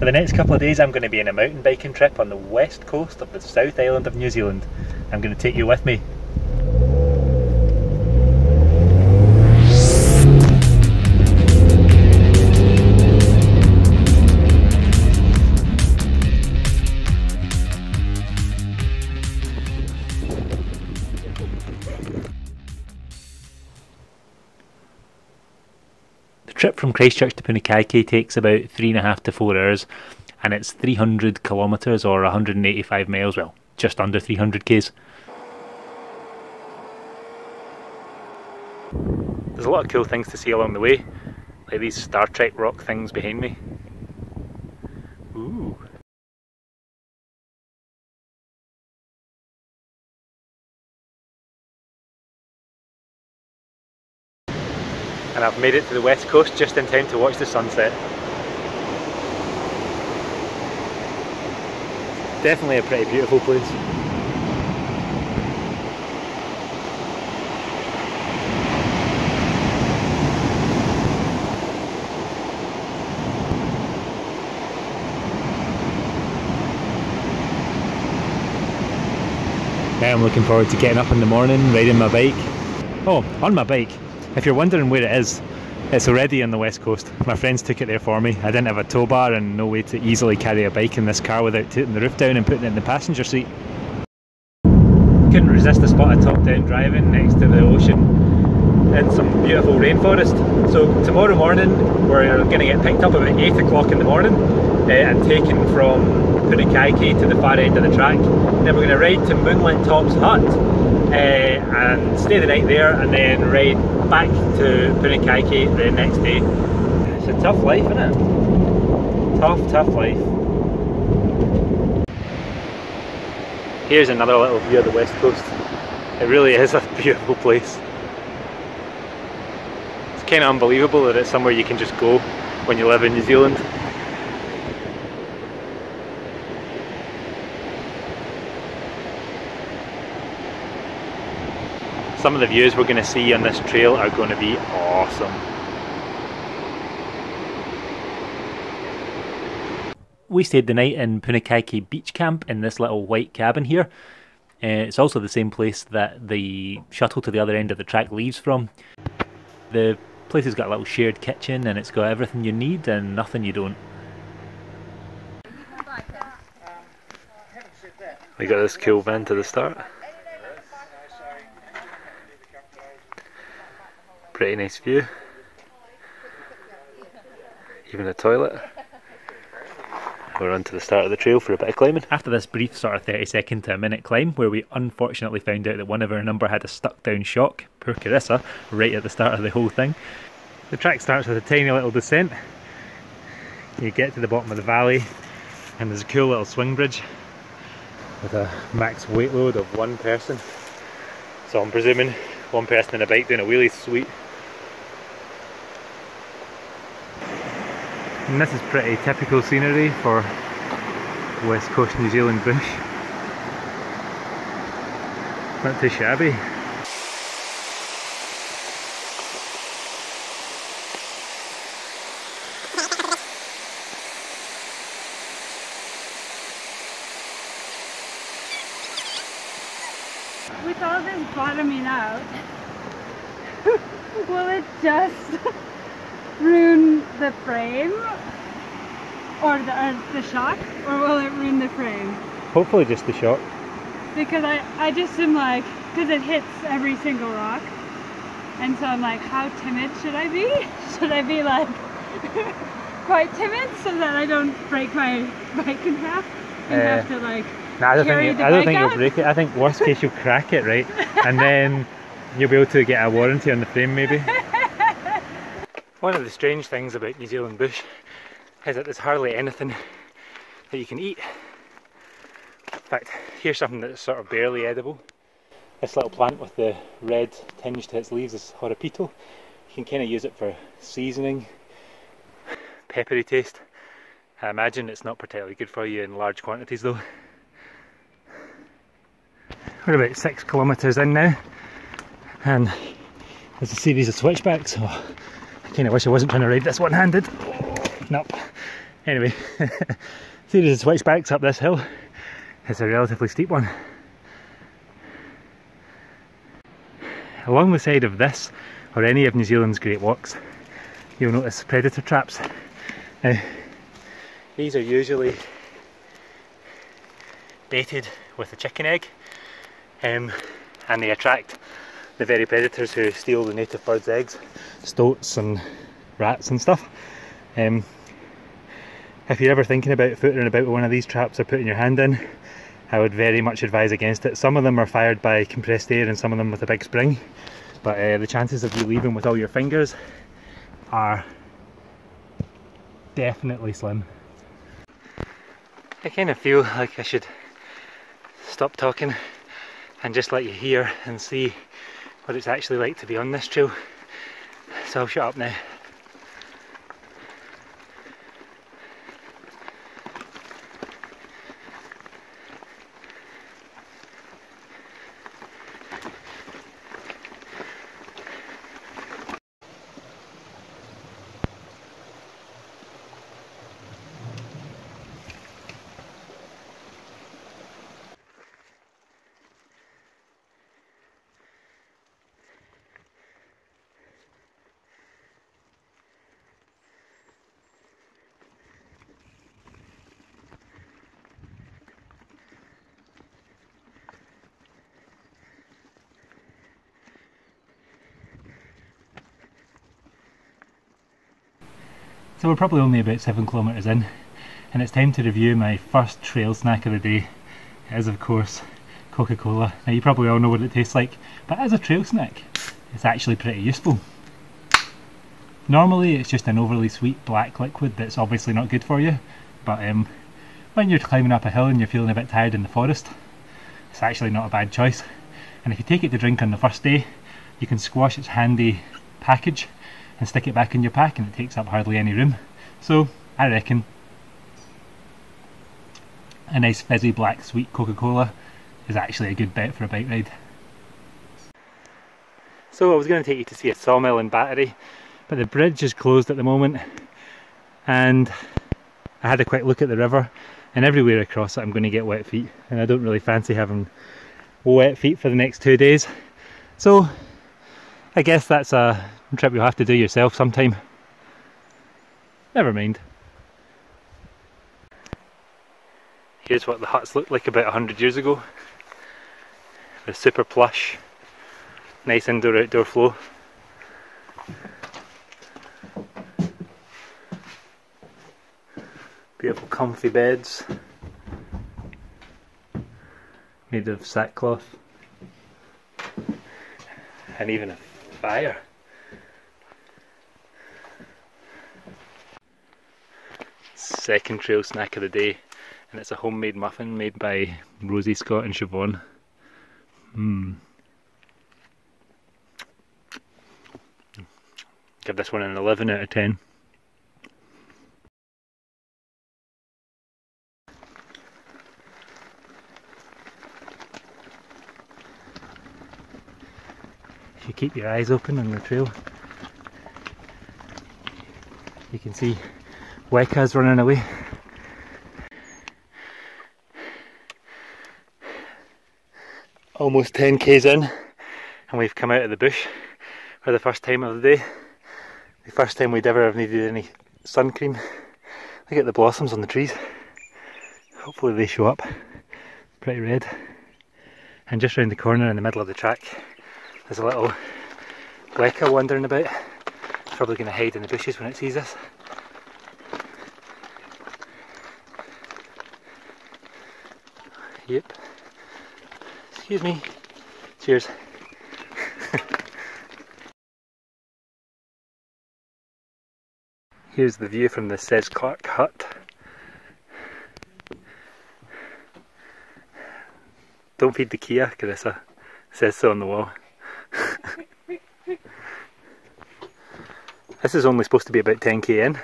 For the next couple of days I'm going to be on a mountain biking trip on the west coast of the South Island of New Zealand. I'm going to take you with me. The trip from Christchurch to Punakaiki takes about 3.5 to 4 hours, and it's 300 kilometres or 185 miles, well, just under 300 k's. There's a lot of cool things to see along the way, like these Star Trek rock things behind me. Ooh. And I've made it to the west coast just in time to watch the sunset. Definitely a pretty beautiful place. Now I'm looking forward to getting up in the morning, riding my bike. Oh, on my bike. If you're wondering where it is, it's already on the west coast. My friends took it there for me. I didn't have a tow bar and no way to easily carry a bike in this car without taking the roof down and putting it in the passenger seat. Couldn't resist the spot of top-down driving next to the ocean in some beautiful rainforest. So tomorrow morning we're going to get picked up about 8 o'clock in the morning and taken from Punakaiki to the far end of the track. Then we're going to ride to Moonlit Top's hut and stay the night there, and then ride back to Punakaiki the next day. It's a tough life, isn't it? Tough life. Here's another little view of the west coast. It really is a beautiful place. It's kind of unbelievable that it's somewhere you can just go when you live in New Zealand. Some of the views we're going to see on this trail are going to be awesome. We stayed the night in Punakaiki beach camp in this little white cabin here. It's also the same place that the shuttle to the other end of the track leaves from. The place has got a little shared kitchen and it's got everything you need and nothing you don't. We got this cool van to the start. Pretty nice view. Even a toilet. We're on to the start of the trail for a bit of climbing. After this brief sort of 30-second to a minute climb, where we unfortunately found out that one of our number had a stuck down shock, poor Carissa, right at the start of the whole thing. The track starts with a tiny little descent. You get to the bottom of the valley and there's a cool little swing bridge with a max weight load of one person. So I'm presuming one person on a bike doing a wheelie sweet. And this is pretty typical scenery for West Coast New Zealand bush. Not too shabby. With all this bottoming out, will it just ruin the frame or the shock, or will it ruin the frame? Hopefully just the shock. Because I just am like, because it hits every single rock, and so I'm like, how timid should I be? Should I be like quite timid so that I don't break my bike in half and have to like I don't think you'll break it. I think worst case you'll crack it, right? And then you'll be able to get a warranty on the frame maybe. One of the strange things about New Zealand bush is that there's hardly anything that you can eat. In fact, here's something that's sort of barely edible. This little plant with the red tinge to its leaves is horapito. You can kind of use it for seasoning, peppery taste. I imagine it's not particularly good for you in large quantities though. We're about 6 kilometres in now, and there's a series of switchbacks, so I kind of wish I wasn't trying to ride this one-handed. Nope, Anyway, series of switchbacks up this hill. It's a relatively steep one. Along the side of this, or any of New Zealand's Great Walks, you'll notice predator traps. Now, these are usually baited with a chicken egg, and they attract the very predators who steal the native birds' eggs, stoats and rats and stuff. If you're ever thinking about footering about with one of these traps or putting your hand in, I would very much advise against it. Some of them are fired by compressed air and some of them with a big spring, but the chances of you leaving with all your fingers are definitely slim. I kind of feel like I should stop talking and just let you hear and see what it's actually like to be on this trail. So I'll shut up now. So we're probably only about 7 kilometres in, and it's time to review my first trail snack of the day. It is of course Coca-Cola. Now you probably all know what it tastes like, but as a trail snack it's actually pretty useful. Normally it's just an overly sweet black liquid that's obviously not good for you, but when you're climbing up a hill and you're feeling a bit tired in the forest, it's actually not a bad choice. And if you take it to drink on the first day, you can squash its handy package and stick it back in your pack and it takes up hardly any room. So I reckon a nice fizzy black sweet Coca-Cola is actually a good bet for a bike ride. So I was going to take you to see a sawmill in Battery, but the bridge is closed at the moment, and I had a quick look at the river, and everywhere across it I'm going to get wet feet, and I don't really fancy having wet feet for the next 2 days. So I guess that's a trip you'll have to do yourself sometime. Never mind. Here's what the huts looked like about 100 years ago. They're super plush, nice indoor-outdoor flow. Beautiful comfy beds made of sackcloth, and even a fire. Second trail snack of the day, and it's a homemade muffin made by Rosie, Scott and Siobhan. Give this one an 11 out of 10. If you keep your eyes open on the trail, you can see Weka's running away. Almost 10 k's in, and we've come out of the bush for the first time of the day. The first time we'd ever have needed any sun cream. Look at the blossoms on the trees. Hopefully they show up. Pretty red. And just round the corner in the middle of the track, there's a little Weka wandering about. It's probably going to hide in the bushes when it sees us. Yep. Excuse me. Cheers. Here's the view from the Says Clark hut. Don't feed the Kia, Carissa. It says so on the wall. This is only supposed to be about 10k in.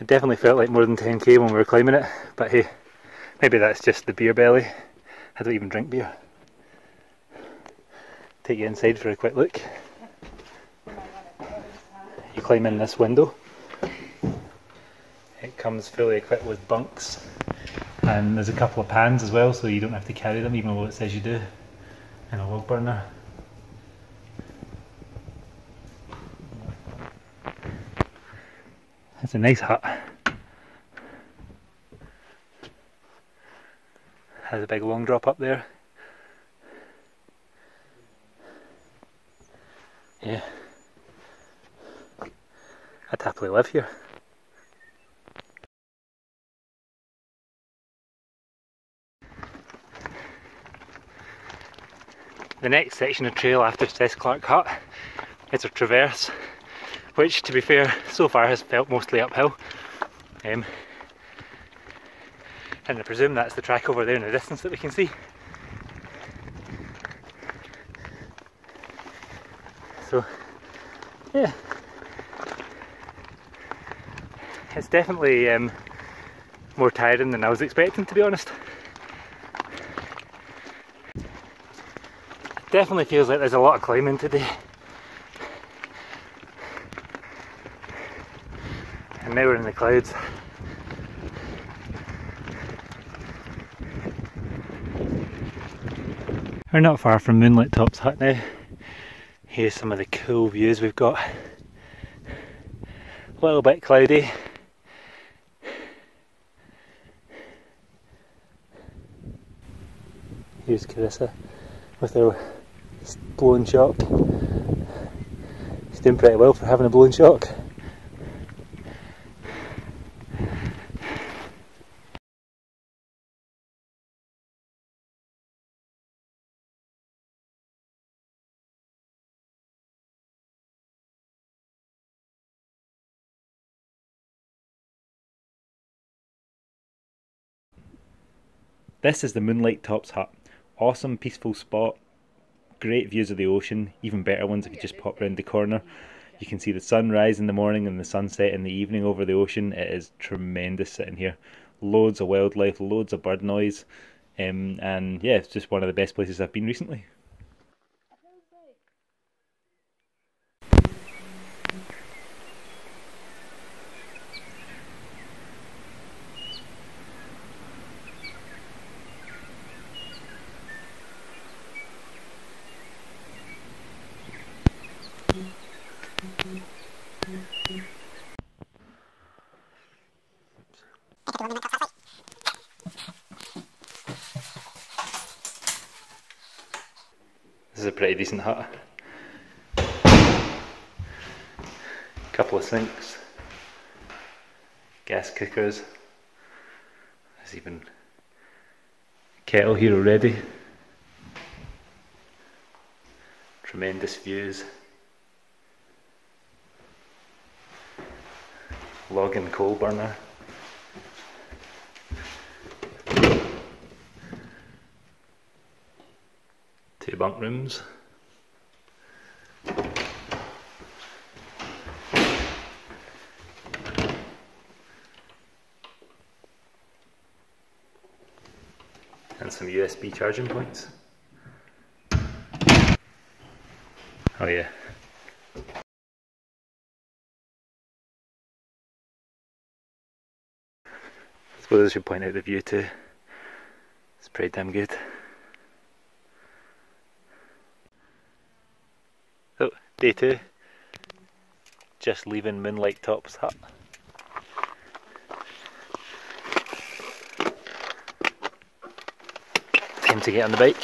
It definitely felt like more than 10k when we were climbing it, but hey, maybe that's just the beer belly. I don't even drink beer. Take you inside for a quick look. You climb in this window. It comes fully equipped with bunks, and there's a couple of pans as well, so you don't have to carry them even though it says you do, and a log burner. It's a nice hut. Has a big long drop up there. Yeah, I'd happily live here. The next section of trail after Seth Clark Hut is a traverse, which to be fair so far has felt mostly uphill. And I presume that's the track over there in the distance that we can see. So yeah, it's definitely more tiring than I was expecting, to be honest. Definitely feels like there's a lot of climbing today. And now we're in the clouds. We're not far from Moonlit Top's hut now. Here's some of the cool views we've got. A little bit cloudy. Here's Carissa with her blown shock. She's doing pretty well for having a blown shock. This is the Moonlight Tops hut. Awesome peaceful spot, great views of the ocean, even better ones if you just pop round the corner. You can see the sunrise in the morning and the sunset in the evening over the ocean. It is tremendous sitting here. Loads of wildlife, loads of bird noise, and yeah, it's just one of the best places I've been recently. This is a pretty decent hut. Couple of sinks, gas cookers. There's even a kettle here already. Tremendous views. Log and coal burner. Two bunk rooms. And some USB charging points. Oh yeah. I suppose I should point out the view too. It's pretty damn good. Oh, day 2. Just leaving Moonlight Top's hut. Time to get on the bike.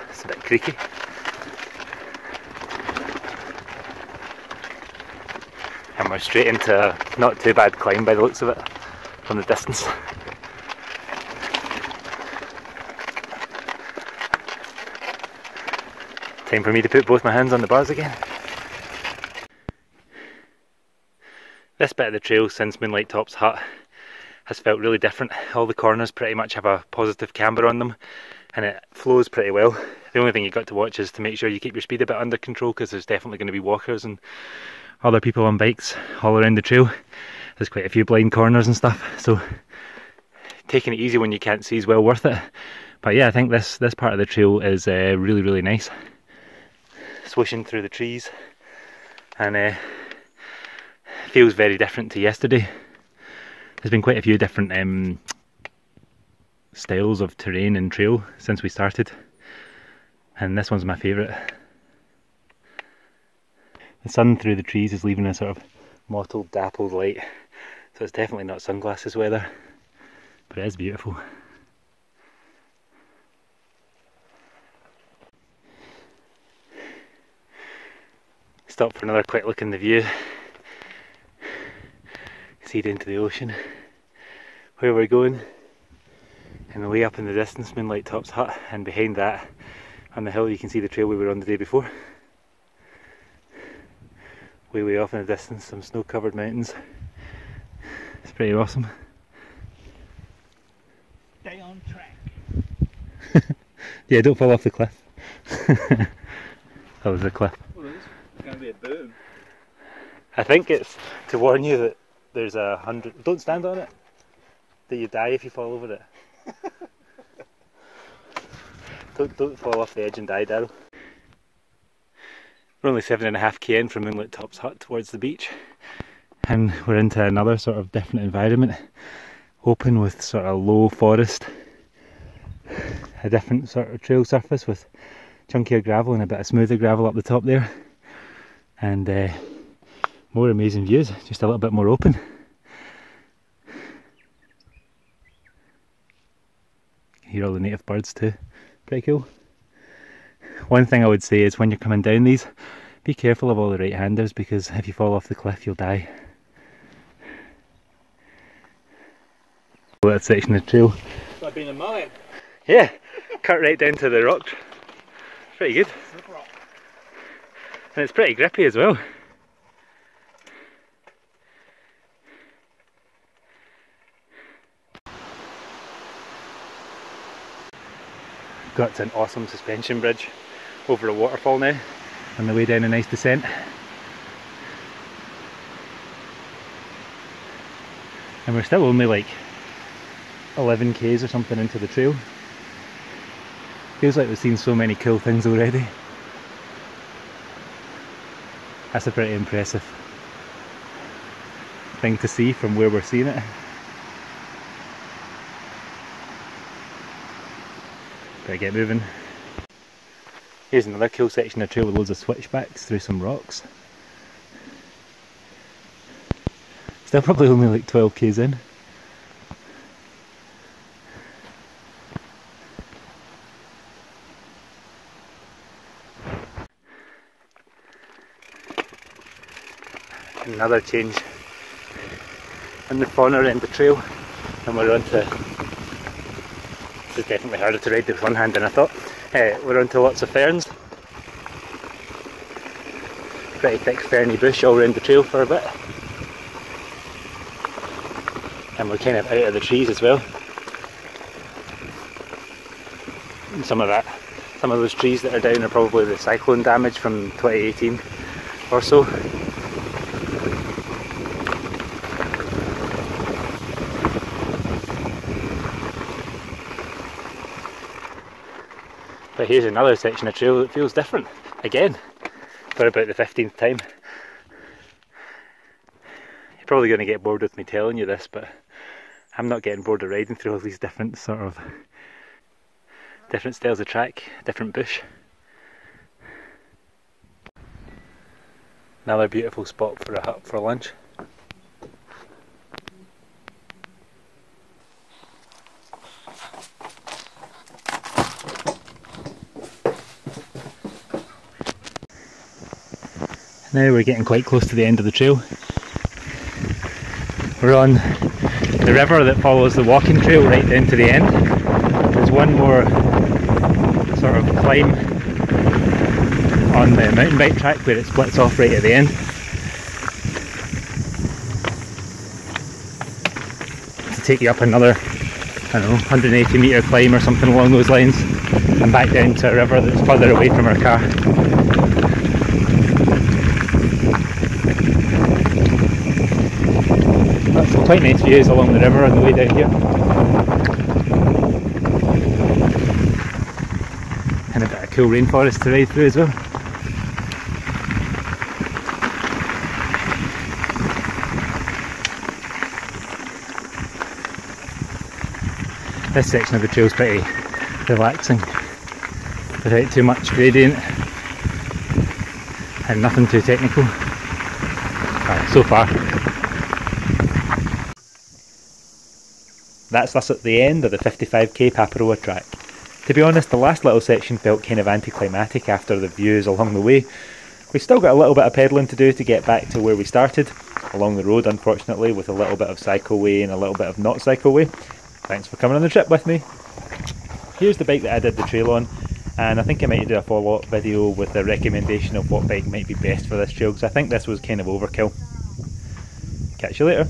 It's a bit creaky. And we're straight into a not too bad climb by the looks of it from the distance. Time for me to put both my hands on the bars again. This bit of the trail since Moonlight Top's hut has felt really different. All the corners pretty much have a positive camber on them and it flows pretty well. The only thing you've got to watch is to make sure you keep your speed a bit under control, because there's definitely going to be walkers and other people on bikes all around the trail. There's quite a few blind corners and stuff, so taking it easy when you can't see is well worth it. But yeah, I think this part of the trail is really nice. Swooshing through the trees and feels very different to yesterday. There's been quite a few different styles of terrain and trail since we started, and this one's my favourite. The sun through the trees is leaving a sort of mottled, dappled light, so it's definitely not sunglasses weather, but it is beautiful. Stop for another quick look in the view. See into the ocean. Where we're going, and way up in the distance, Moonlight Top's hut, and behind that, on the hill, you can see the trail we were on the day before. Way off in the distance, some snow-covered mountains. It's pretty awesome. Stay on track. Yeah, don't fall off the cliff. That was a cliff. Well, there's going to be a boom. I think it's to warn you that there's 100. Don't stand on it. That you die if you fall over it. Don't fall off the edge and die, Daryl. We're only 7.5 km from Moonlit Top's hut towards the beach, and we're into another sort of different environment, open with sort of low forest, a different sort of trail surface with chunkier gravel and a bit of smoother gravel up the top there, and more amazing views, just a little bit more open. You can hear all the native birds too, pretty cool. One thing I would say is when you're coming down these, be careful of all the right-handers, because if you fall off the cliff you'll die. That section of the trail. It's like being a mine. Yeah, cut right down to the rock. Pretty good. And it's pretty grippy as well. Got to an awesome suspension bridge over a waterfall now, on the way down a nice descent. And we're still only like 11 k's or something into the trail. Feels like we've seen so many cool things already. That's a pretty impressive thing to see from where we're seeing it. Better get moving. Here's another cool section of trail with loads of switchbacks through some rocks. Still probably only like 12 k's in. Another change in the fauna end of the trail, and we're on to, it's definitely harder to ride with one hand than I thought. We're onto lots of ferns. Pretty thick ferny bush all around the trail for a bit. And we're kind of out of the trees as well. And some of those trees that are down are probably the cyclone damage from 2018 or so. But here's another section of trail that feels different, again, for about the 15th time. You're probably going to get bored with me telling you this, but I'm not getting bored of riding through all these different styles of track, different bush. Another beautiful spot for a hut for lunch. Now we're getting quite close to the end of the trail. We're on the river that follows the walking trail right down to the end. There's one more sort of climb on the mountain bike track where it splits off right at the end. To take you up another, I don't know, 180 metre climb or something along those lines, and back down to a river that's further away from our car. That's quite nice views along the river on the way down here. And a bit of cool rainforest to ride through as well. This section of the trail's pretty relaxing, without too much gradient and nothing too technical. So far. That's us at the end of the 55k Paparoa track. To be honest, the last little section felt kind of anticlimactic after the views along the way. We still got a little bit of pedalling to do to get back to where we started, along the road unfortunately, with a little bit of cycleway and a little bit of not cycleway. Thanks for coming on the trip with me. Here's the bike that I did the trail on, and I think I might do a follow-up video with a recommendation of what bike might be best for this trail, because I think this was kind of overkill. Catch you later.